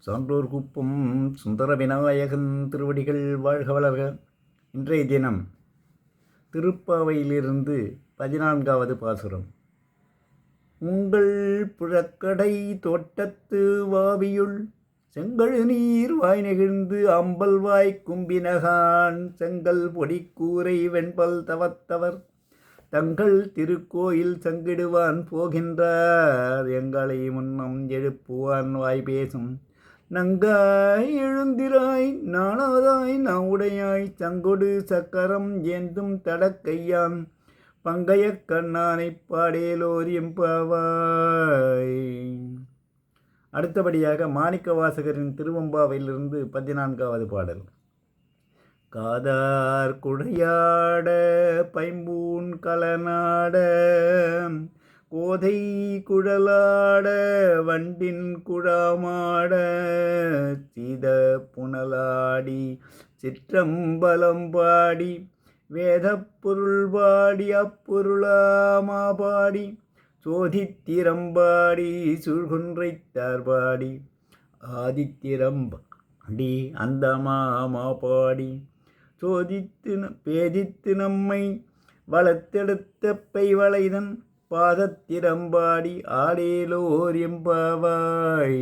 சான்றோர் குப்பம் சுந்தர விநாயகன் திருவடிகள் வாழ்க வளர்க. இன்றைய தினம் திருப்பாவையிலிருந்து 14வது பாசுரம். உங்கள் புழக்கடை தோட்டத்து வாவியுள் செங்கழு நீர் வாய் நெகிழ்ந்து அம்பல் வாய் கும்பினகான் செங்கல் பொடிக்கூரை வெண்பல் தவத்தவர் தங்கள் திருக்கோயில் சங்கிடுவான் போகின்றார் எங்களை முன்னம் எழுப்புவான் வாய் பேசும் நங்காய் எழுந்திராய் நாளாதாய் நவுடையாய் சங்கொடு சக்கரம் ஏந்தும் தடக்கையான் பங்கைய கண்ணானை பாடேலோர் எம்பாவாய். அடுத்தபடியாக மாணிக்க வாசகரின் திருவம்பாவையிலிருந்து 14வது பாடல். காதார் குடையாட பைம்பூன் கலநாட கோதை குழலாட வண்டின் குழாமாட சீத புனலாடி சிற்றம்பலம் பாடி வேதப் பொருள் பாடி அப்பொருளாமா பாடி சோதித்திரம்பாடி சூழ்குன்றைத்தார் பாடி ஆதித்திரம்பாடி அந்த மாமா பாடி சோதித்து பேதித்து நம்மை வளர்த்தெடுத்த பைவளைதன் பாதத்திரம்பாடி ஆடேலோர் எம்பாவாய்.